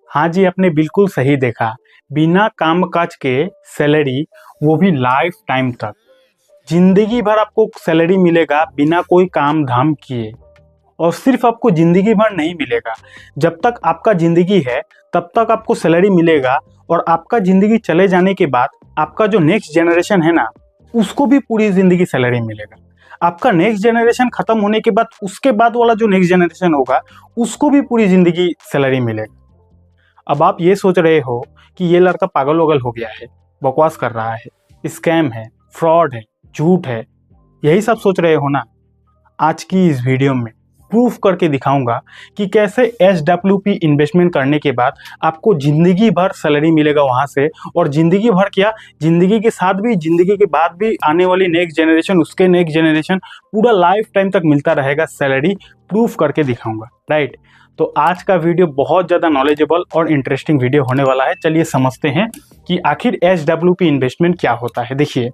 हाँ जी, आपने बिल्कुल सही देखा। बिना काम-काज के सैलरी, वो भी लाइफ टाइम तक। ज़िंदगी भर आपको सैलरी मिलेगा बिना कोई काम-धाम किए, और सिर्फ़ आपको ज़िंदगी भर नहीं मिलेगा। जब तक आपका ज़िंदगी है, तब तक आपको सैलरी मिलेगा, और आपका ज़िंदगी चले जाने के बाद आपका जो नेक्स्ट जनरेशन है ना, उसको भी पूरी ज़िंदगी सैलरी मिलेगा। आपका नेक्स्ट जनरेशन खत्म होने के बाद उसके बाद वाला जो नेक्स्ट जनरेशन होगा, उसको भी पूरी ज़िंदगी सैलरी मिलेगा। अब आप ये सोच रहे हो कि ये लड़का पागल-वागल हो गया है, बकवास कर रहा है, स्कैम है, फ्रॉड है, झूठ है, यही सब सोच रहे हो ना? आज की इस वीडियो में प्रूफ करके दिखाऊंगा कि कैसे एसडब्ल्यूपी इन्वेस्टमेंट करने के बाद आपको ज़िंदगी भर सैलरी मिलेगा वहाँ से, और ज़िंदगी भर क्या, ज़िंदगी के साथ भी, ज़िंदगी के बाद भी आने वाली नेक्स्ट जनरेशन, उसके नेक्स्ट जनरेशन, पूरा लाइफ टाइम तक मिलता रहेगा सैलरी। प्रूफ करके दिखाऊंगा, राइट? तो आज का वीडियो बहुत ज़्यादा नॉलेजेबल और इंटरेस्टिंग वीडियो होने वाला है। चलिए समझते हैं कि आखिर एसडब्ल्यूपी इन्वेस्टमेंट क्या होता है। देखिए,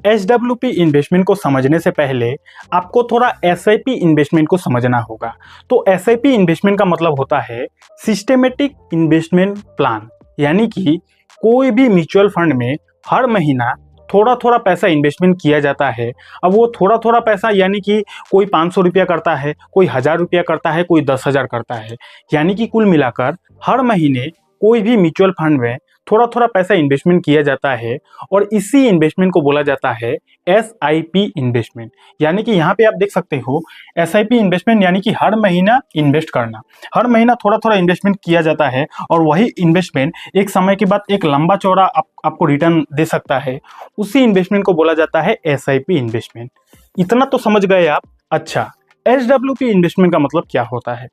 एसडब्ल्यूपी इन्वेस्टमेंट को समझने से पहले आपको थोड़ा एसआईपी इन्वेस्टमेंट को समझना होगा। तो एसआईपी इन्वेस्टमेंट का मतलब होता है सिस्टेमेटिक इन्वेस्टमेंट प्लान, यानी कि कोई भी म्यूचुअल फंड में हर महीना थोड़ा थोड़ा पैसा इन्वेस्टमेंट किया जाता है। अब वो थोड़ा थोड़ा पैसा यानी कि कोई 500 रुपया करता है, कोई 1000 रुपया करता है, कोई 10,000 करता है, यानी कि कुल मिलाकर हर महीने कोई भी म्यूचुअल फंड में थोड़ा थोड़ा पैसा इन्वेस्टमेंट किया जाता है, और इसी इन्वेस्टमेंट को बोला जाता है एसआईपी इन्वेस्टमेंट। यानी कि यहाँ पे आप देख सकते हो, एसआईपी इन्वेस्टमेंट यानी कि हर महीना इन्वेस्ट करना, हर महीना थोड़ा थोड़ा इन्वेस्टमेंट किया जाता है, और वही इन्वेस्टमेंट एक समय के बाद एक लंबा चौड़ा आपको रिटर्न दे सकता है। उसी इन्वेस्टमेंट को बोला जाता है एसआईपी इन्वेस्टमेंट। इतना तो समझ गए आप। अच्छा, एसडब्ल्यूपी इन्वेस्टमेंट का मतलब क्या होता है?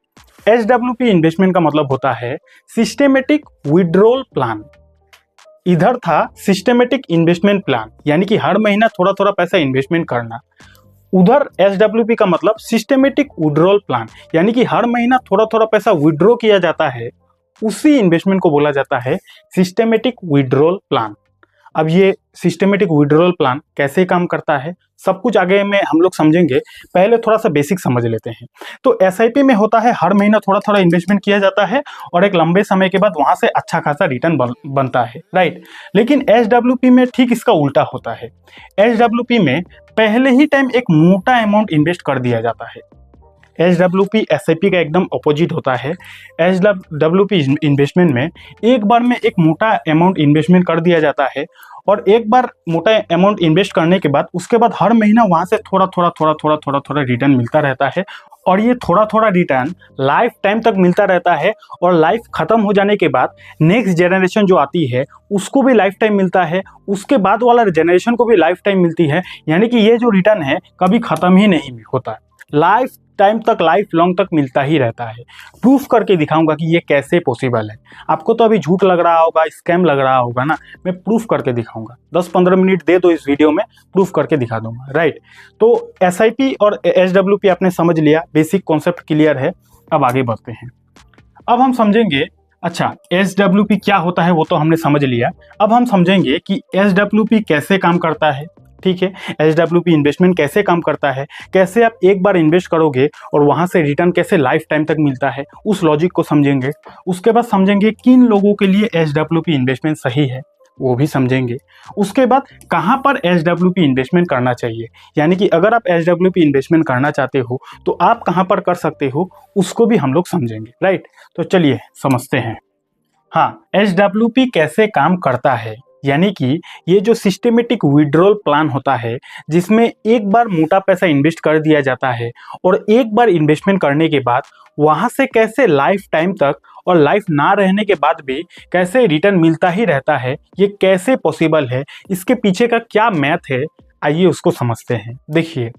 एसडब्ल्यूपी इन्वेस्टमेंट का मतलब होता है सिस्टेमेटिक विड्रॉल प्लान। इधर था सिस्टेमेटिक इन्वेस्टमेंट प्लान, यानी कि हर महीना थोड़ा थोड़ा पैसा इन्वेस्टमेंट करना। उधर एसडब्ल्यूपी का मतलब सिस्टेमेटिक विड्रॉल प्लान, यानी कि हर महीना थोड़ा थोड़ा पैसा विड्रॉ किया जाता है। उसी इन्वेस्टमेंट को बोला जाता है सिस्टेमेटिक विड्रॉल प्लान। अब ये सिस्टेमेटिक विड्रॉल प्लान कैसे काम करता है, सब कुछ आगे में हम लोग समझेंगे। पहले थोड़ा सा बेसिक समझ लेते हैं। तो एसआईपी में होता है हर महीना थोड़ा थोड़ा इन्वेस्टमेंट किया जाता है, और एक लंबे समय के बाद वहां से अच्छा खासा रिटर्न बनता है, राइट? लेकिन एसडब्ल्यूपी में ठीक इसका उल्टा होता है। एसडब्ल्यूपी में पहले ही टाइम एक मोटा अमाउंट इन्वेस्ट कर दिया जाता है। एसडब्ल्यूपी एसआईपी का एकदम अपोजिट होता है। एसडब्ल्यूपी इन्वेस्टमेंट में एक बार में एक मोटा अमाउंट इन्वेस्टमेंट कर दिया जाता है, और एक बार मोटा अमाउंट इन्वेस्ट करने के बाद उसके बाद हर महीना वहाँ से थोड़ा थोड़ा थोड़ा थोड़ा थोड़ा थोड़ा रिटर्न मिलता रहता है, और ये थोड़ा थोड़ा रिटर्न लाइफ टाइम तक मिलता रहता है। और लाइफ खत्म हो जाने के बाद नेक्स्ट जनरेशन जो आती है उसको भी लाइफ टाइम मिलता है, उसके बाद वाला जनरेशन को भी लाइफ टाइम मिलती है। यानी कि ये जो रिटर्न है कभी खत्म ही नहीं होता, लाइफ टाइम तक, लाइफ लॉन्ग तक मिलता ही रहता है। प्रूफ करके दिखाऊंगा कि ये कैसे पॉसिबल है। आपको तो अभी झूठ लग रहा होगा, स्कैम लग रहा होगा ना, मैं प्रूफ करके दिखाऊंगा। 10-15 मिनट दे दो इस वीडियो में, प्रूफ करके दिखा दूंगा, राइट? तो एसआईपी और एसडब्ल्यूपी आपने समझ लिया, बेसिक कॉन्सेप्ट क्लियर है। अब आगे बढ़ते हैं। अब हम समझेंगे, अच्छा एसडब्ल्यूपी क्या होता है वो तो हमने समझ लिया। अब हम समझेंगे कि एसडब्ल्यूपी कैसे काम करता है। ठीक है, एसडब्ल्यूपी इन्वेस्टमेंट कैसे काम करता है, कैसे आप एक बार इन्वेस्ट करोगे और वहां से रिटर्न कैसे लाइफ टाइम तक मिलता है, उस लॉजिक को समझेंगे। उसके बाद समझेंगे किन लोगों के लिए एसडब्ल्यूपी इन्वेस्टमेंट सही है, वो भी समझेंगे। उसके बाद कहां पर एसडब्ल्यूपी इन्वेस्टमेंट करना चाहिए, यानी कि अगर आप एसडब्ल्यूपी इन्वेस्टमेंट करना चाहते हो तो आप कहां पर कर सकते हो, उसको भी हम लोग समझेंगे, राइट? तो चलिए समझते हैं। हाँ, एसडब्ल्यूपी कैसे काम करता है, यानी कि ये जो सिस्टेमेटिक विड्रॉल प्लान होता है, जिसमें एक बार मोटा पैसा इन्वेस्ट कर दिया जाता है, और एक बार इन्वेस्टमेंट करने के बाद वहां से कैसे लाइफ टाइम तक और लाइफ ना रहने के बाद भी कैसे रिटर्न मिलता ही रहता है, ये कैसे पॉसिबल है, इसके पीछे का क्या मैथ है, आइए उसको समझते हैं। देखिए,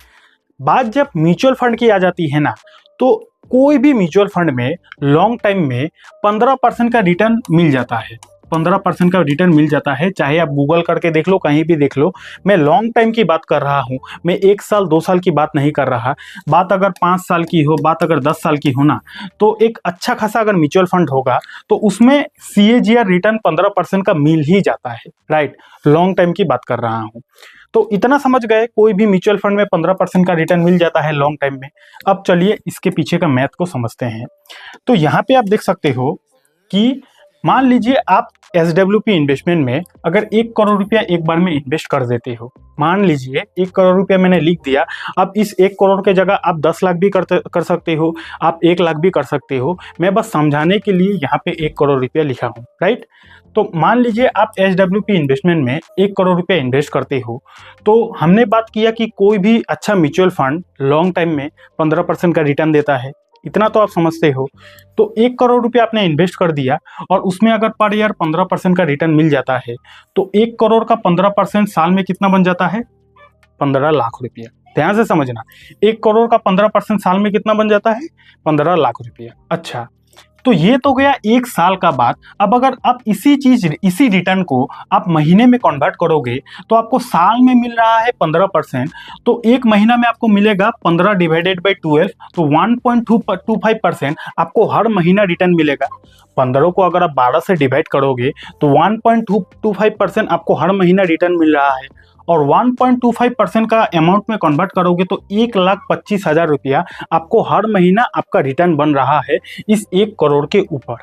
बात जब म्यूचुअल फंड की आ जाती है ना, तो कोई भी म्यूचुअल फंड में लॉन्ग टाइम में 15% का रिटर्न मिल जाता है। 15% का रिटर्न मिल जाता है, चाहे आप गूगल करके देख लो, कहीं भी देख लो। मैं लॉन्ग टाइम की बात कर रहा हूँ, मैं 1 साल 2 साल की बात नहीं कर रहा। बात अगर 5 साल की हो, बात अगर 10 साल की हो ना, तो एक अच्छा खासा अगर म्यूचुअल फंड होगा तो उसमें सीएजीआर रिटर्न 15% का मिल ही जाता है, राइट? लॉन्ग टाइम की बात कर रहा हूँ। तो इतना समझ गए, कोई भी म्यूचुअल फंड में 15% का रिटर्न मिल जाता है लॉन्ग टाइम में। अब चलिए इसके पीछे का मैथ को समझते हैं। तो यहाँ पे आप देख सकते हो, कि मान लीजिए आप SWP इन्वेस्टमेंट में अगर 1 करोड़ रुपया एक बार में इन्वेस्ट कर देते हो, मान लीजिए 1 करोड़ रुपया मैंने लिख दिया। अब इस 1 करोड़ के जगह आप 10 लाख भी कर सकते हो, आप 1 लाख भी कर सकते हो। मैं बस समझाने के लिए यहाँ पे 1 करोड़ रुपया लिखा हूँ, राइट। तो मान लीजिए आप SWP इन्वेस्टमेंट में 1 करोड़ रुपया इन्वेस्ट करते हो, तो हमने बात किया कि कोई भी अच्छा म्यूचुअल फंड लॉन्ग टाइम में 15% का रिटर्न देता है, इतना तो आप समझते हो। तो 1 करोड़ रुपया आपने इन्वेस्ट कर दिया और उसमें अगर पर ईयर 15% का रिटर्न मिल जाता है, तो 1 करोड़ का 15% साल में कितना बन जाता है? 15 लाख रुपया। ध्यान से समझना, 1 करोड़ का 15% साल में कितना बन जाता है? 15 लाख रुपया। अच्छा, तो ये तो गया 1 साल का बात। अब अगर आप इसी रिटर्न को आप महीने में कन्वर्ट करोगे, तो आपको साल में मिल रहा है 15%, तो एक महीना में आपको मिलेगा 15 डिवाइडेड बाई 12, तो 1.25% आपको हर महीना रिटर्न मिलेगा। 15 को अगर आप 12 से डिवाइड करोगे तो 1.25% आपको हर महीना रिटर्न मिल रहा है, और 1.25% का अमाउंट में कन्वर्ट करोगे तो 1,25,000 रुपया आपको हर महीना आपका रिटर्न बन रहा है इस 1 करोड़ के ऊपर।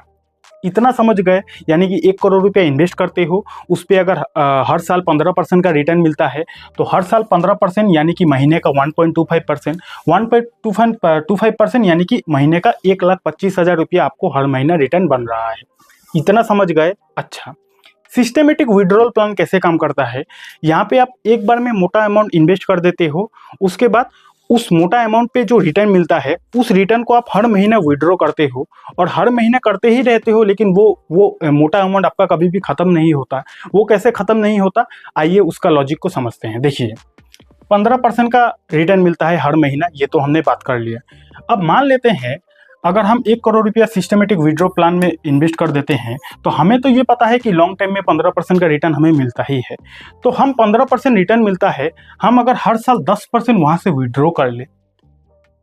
इतना समझ गए? यानी कि 1 करोड़ रुपया इन्वेस्ट करते हो, उस पर अगर हर साल 15% का रिटर्न मिलता है, तो हर साल 15% यानी कि महीने का 1.25%, 1.25% यानी कि महीने का 1,25,000 रुपया आपको हर महीना रिटर्न बन रहा है। इतना समझ गए? अच्छा, सिस्टेमेटिक विड्रॉल प्लान कैसे काम करता है? यहाँ पे आप एक बार में मोटा अमाउंट इन्वेस्ट कर देते हो, उसके बाद उस मोटा अमाउंट पे जो रिटर्न मिलता है, उस रिटर्न को आप हर महीना विड्रॉ करते हो और हर महीना करते ही रहते हो, लेकिन वो मोटा अमाउंट आपका कभी भी खत्म नहीं होता। वो कैसे खत्म नहीं होता, आइए उसका लॉजिक को समझते हैं। देखिए, 15% का रिटर्न मिलता है हर महीना, ये तो हमने बात कर लिया। अब मान लेते हैं अगर हम 1 करोड़ रुपया सिस्टमेटिक विड्रॉ प्लान में इन्वेस्ट कर देते हैं, तो हमें तो ये पता है कि लॉन्ग टाइम में 15% का रिटर्न हमें मिलता ही है। तो हम 15% रिटर्न मिलता है, हम अगर हर साल 10% वहाँ से विड्रॉ कर ले,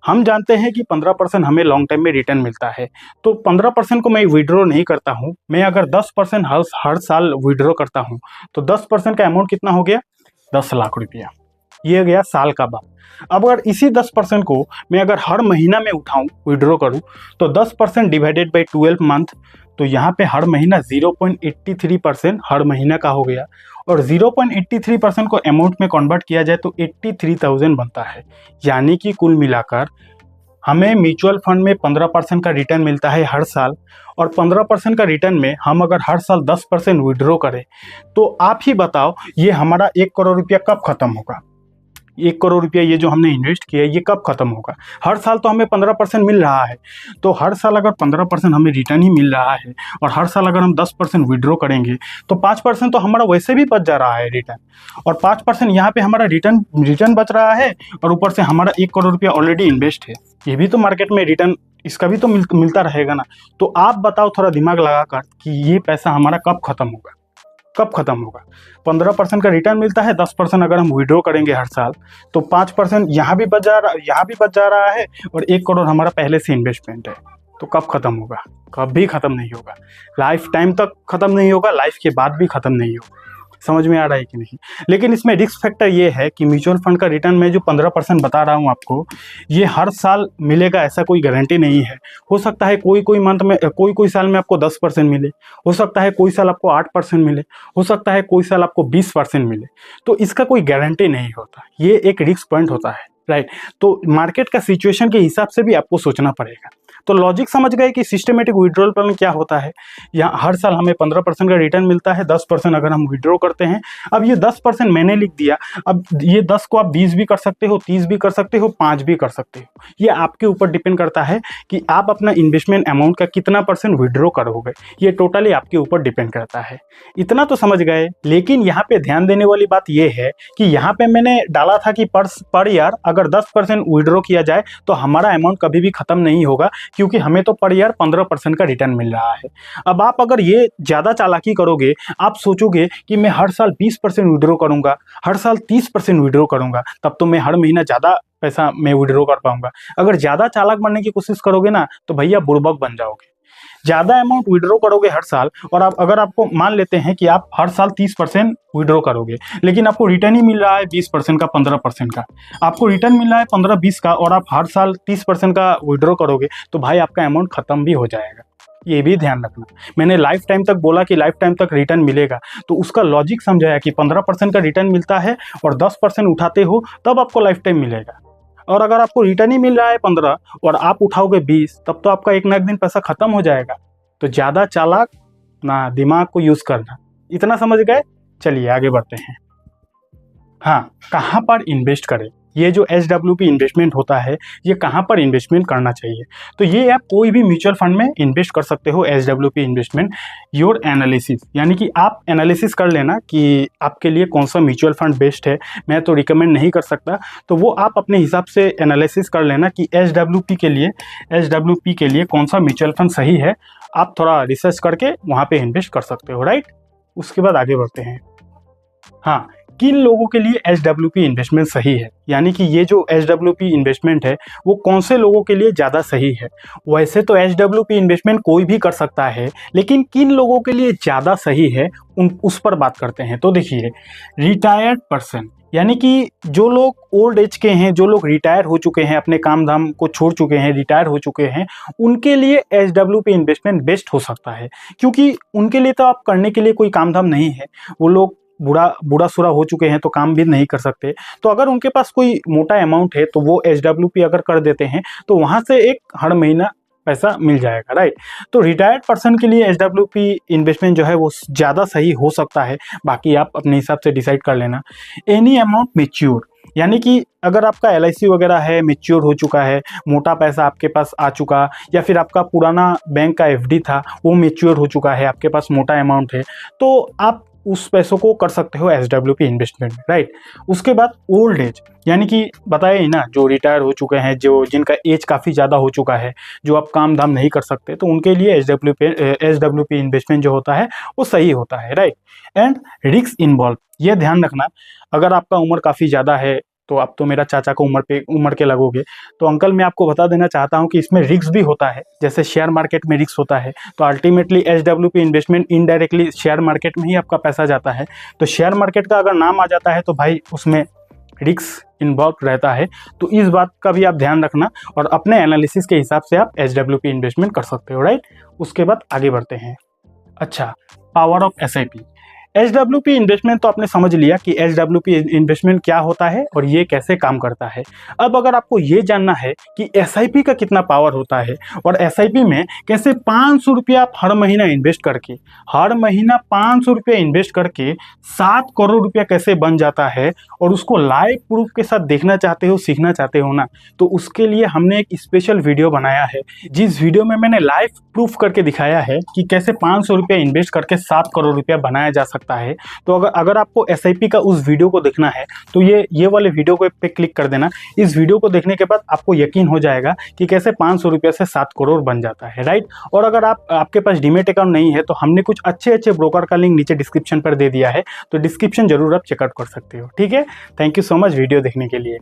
हम जानते हैं कि 15% हमें लॉन्ग टाइम में रिटर्न मिलता है, तो 15% को मैं विड्रॉ नहीं करता हूँ। मैं अगर 10% हर साल विड्रॉ करता हूँ, तो 10% का अमाउंट कितना हो गया? 10 लाख रुपया। ये गया साल का बात। अब अगर इसी 10% को मैं अगर हर महीना में उठाऊं, विड्रॉ करूं, तो 10% डिवाइडेड बाई 12 मंथ, तो यहाँ पे हर महीना 0.83% हर महीना का हो गया, और 0.83% को अमाउंट में कन्वर्ट किया जाए तो 83,000 बनता है। यानी कि कुल मिलाकर हमें म्यूचुअल फंड में 15% का रिटर्न मिलता है हर साल, और 15% का रिटर्न में हम अगर हर साल 10% विड्रॉ करें, तो आप ही बताओ ये हमारा 1 करोड़ रुपया कब खत्म होगा? 1 करोड़ रुपया ये जो हमने इन्वेस्ट किया ये कब खत्म होगा? हर साल तो हमें 15% मिल रहा है, तो हर साल अगर 15% हमें रिटर्न ही मिल रहा है, और हर साल अगर हम 10% विड्रॉ करेंगे, तो 5% तो हमारा वैसे भी बच जा रहा है रिटर्न, और 5% यहाँ पे हमारा रिटर्न बच रहा है, और ऊपर से हमारा 1 करोड़ रुपया ऑलरेडी इन्वेस्ट है। ये भी तो मार्केट में रिटर्न इसका भी तो मिलता रहेगा ना। तो आप बताओ थोड़ा दिमाग लगाकर कि ये पैसा हमारा कब खत्म होगा? कब खत्म होगा? 15% का रिटर्न मिलता है, 10% अगर हम विड्रॉ करेंगे हर साल, तो 5% यहाँ भी बच जा रहा है, और 1 करोड़ हमारा पहले से इन्वेस्टमेंट है। तो कब खत्म होगा? कभी खत्म नहीं होगा। लाइफ टाइम तक खत्म नहीं होगा, लाइफ के बाद भी खत्म नहीं होगा। समझ में आ रहा है कि नहीं? लेकिन इसमें रिस्क फैक्टर ये है कि म्यूचुअल फंड का रिटर्न मैं जो 15% बता रहा हूँ आपको, ये हर साल मिलेगा ऐसा कोई गारंटी नहीं है। हो सकता है कोई मंथ में, कोई साल में आपको 10% मिले, हो सकता है कोई साल आपको 8% मिले, हो सकता है कोई साल आपको 20% मिले। तो इसका कोई गारंटी नहीं होता, ये एक रिस्क पॉइंट होता है, राइट। तो मार्केट का सिचुएशन के हिसाब से भी आपको सोचना पड़ेगा। तो लॉजिक समझ गए कि सिस्टेमेटिक विड्रॉल प्लान क्या होता है। यहाँ हर साल हमें 15% का रिटर्न मिलता है, 10% अगर हम विड्रॉ करते हैं। अब ये 10% मैंने लिख दिया, अब ये 10 को आप 20 भी कर सकते हो, 30 भी कर सकते हो, 5 भी कर सकते हो। ये आपके ऊपर डिपेंड करता है कि आप अपना इन्वेस्टमेंट अमाउंट का कितना % विड्रॉ करोगे, ये टोटली आपके ऊपर डिपेंड करता है। इतना तो समझ गए। लेकिन यहाँ पे ध्यान देने वाली बात यह है कि यहाँ पे मैंने डाला था कि पर ईयर अगर 10% विड्रॉ किया जाए तो हमारा अमाउंट कभी भी खत्म नहीं होगा, क्योंकि हमें तो पर ईयर 15% का रिटर्न मिल रहा है। अब आप अगर ये ज़्यादा चालाकी करोगे, आप सोचोगे कि मैं हर साल 20% विड्रॉ करूंगा, हर साल 30% विड्रॉ करूंगा, तब तो मैं हर महीना ज़्यादा पैसा मैं विड्रॉ कर पाऊंगा। अगर ज़्यादा चालाक बनने की कोशिश करोगे ना, तो भैया बुड़बक बन जाओगे। ज़्यादा अमाउंट विड्रॉ करोगे हर साल, और आप अगर आपको मान लेते हैं कि आप हर साल 30% विड्रॉ करोगे, लेकिन आपको रिटर्न ही मिल रहा है 20% का, 15% का, आपको रिटर्न मिल रहा है 15-20 का, और आप हर साल 30% का विड्रॉ करोगे, तो भाई आपका अमाउंट खत्म भी हो जाएगा। ये भी ध्यान रखना। मैंने लाइफ टाइम तक बोला कि लाइफ टाइम तक रिटर्न मिलेगा, तो उसका लॉजिक समझाया कि 15% का रिटर्न मिलता है और 10% उठाते हो तब आपको लाइफ टाइम मिलेगा। और अगर आपको रिटर्न ही मिल रहा है 15 और आप उठाओगे 20, तब तो आपका एक ना एक दिन पैसा खत्म हो जाएगा। तो ज़्यादा चालाक ना, दिमाग को यूज़ करना। इतना समझ गए? चलिए आगे बढ़ते हैं। हाँ, कहाँ पर इन्वेस्ट करें? ये जो SWP इन्वेस्टमेंट होता है, ये कहाँ पर इन्वेस्टमेंट करना चाहिए? तो ये आप कोई भी म्यूचुअल फंड में इन्वेस्ट कर सकते हो। SWP इन्वेस्टमेंट योर एनालिसिस, यानी कि आप एनालिसिस कर लेना कि आपके लिए कौन सा म्यूचुअल फंड बेस्ट है। मैं तो रिकमेंड नहीं कर सकता, तो वो आप अपने हिसाब से एनालिसिस कर लेना कि SWP के लिए कौन सा म्यूचुअल फंड सही है। आप थोड़ा रिसर्च करके वहाँ पे इन्वेस्ट कर सकते हो, राइट। उसके बाद आगे बढ़ते हैं। हाँ, किन लोगों के लिए SWP इन्वेस्टमेंट सही है, यानी कि ये जो SWP इन्वेस्टमेंट है वो कौन से लोगों के लिए ज़्यादा सही है। वैसे तो SWP इन्वेस्टमेंट कोई भी कर सकता है, लेकिन किन लोगों के लिए ज़्यादा सही है उस पर बात करते हैं। तो देखिए, रिटायर्ड पर्सन, यानी कि जो लोग ओल्ड एज के हैं, जो लोग रिटायर हो चुके हैं, अपने काम धाम को छोड़ चुके हैं, रिटायर हो चुके हैं, उनके लिए SWP इन्वेस्टमेंट बेस्ट हो सकता है। क्योंकि उनके लिए तो आप करने के लिए कोई काम धाम नहीं है, वो लोग बूढ़ा सूढ़ा हो चुके हैं तो काम भी नहीं कर सकते। तो अगर उनके पास कोई मोटा अमाउंट है तो वो SWP अगर कर देते हैं तो वहाँ से एक हर महीना पैसा मिल जाएगा, राइट। तो रिटायर्ड पर्सन के लिए SWP इन्वेस्टमेंट जो है वो ज़्यादा सही हो सकता है। बाकी आप अपने हिसाब से डिसाइड कर लेना। एनी अमाउंट मैच्योर, यानी कि अगर आपका LIC वगैरह है, मैच्योर हो चुका है, मोटा पैसा आपके पास आ चुका, या फिर आपका पुराना बैंक का FD था वो मैच्योर हो चुका है, आपके पास मोटा अमाउंट है, तो आप उस पैसों को कर सकते हो SWP इन्वेस्टमेंट, राइट। उसके बाद ओल्ड एज, यानी कि बताया ही ना, जो रिटायर हो चुके हैं, जो जिनका एज काफ़ी ज़्यादा हो चुका है, जो आप काम धाम नहीं कर सकते, तो उनके लिए SWP इन्वेस्टमेंट जो होता है वो सही होता है, राइट। एंड रिस्क इन्वॉल्व, ये ध्यान रखना, अगर आपका उम्र काफ़ी ज़्यादा है, तो आप तो मेरा चाचा को उम्र के लगोगे, तो अंकल मैं आपको बता देना चाहता हूं कि इसमें रिस्क भी होता है। जैसे शेयर मार्केट में रिस्क होता है, तो ultimately SWP investment indirectly share market में ही आपका पैसा जाता है। तो शेयर मार्केट का अगर नाम आ जाता है तो भाई उसमें रिस्क इन्वॉल्व रहता है। तो इस बात का भी आप ध्यान रखना और अपने एनालिसिस के हिसाब से आप SWP इन्वेस्टमेंट कर सकते हो, राइट। उसके बाद आगे बढ़ते हैं। अच्छा, power of SIP। SWP investment तो आपने समझ लिया कि SWP इन्वेस्टमेंट क्या होता है और ये कैसे काम करता है। अब अगर आपको ये जानना है कि SIP का कितना पावर होता है और SIP में कैसे 500 रुपया आप हर महीना इन्वेस्ट करके, हर महीना 500 रुपया इन्वेस्ट करके 7 करोड़ रुपया कैसे बन जाता है, और उसको लाइव प्रूफ के साथ देखना चाहते हो, सीखना चाहते हो ना, तो उसके लिए हमने एक स्पेशल वीडियो बनाया है, जिस वीडियो में मैंने लाइव प्रूफ करके दिखाया है कि कैसे 500 रुपया इन्वेस्ट करके 7 करोड़ रुपया बनाया जा सकता है। तो अगर आपको SIP का उस वीडियो को देखना है तो ये वाले वीडियो को पे क्लिक कर देना। इस वीडियो को देखने के बाद आपको यकीन हो जाएगा कि कैसे 500 रुपये से 7 करोड़ बन जाता है, राइट। और अगर आपके पास डीमेट अकाउंट नहीं है तो हमने कुछ अच्छे ब्रोकर का लिंक नीचे डिस्क्रिप्शन पर दे दिया है, तो डिस्क्रिप्शन जरूर आप चेकआउट कर सकते हो, ठीक है। Thank you so much video देखने के लिए।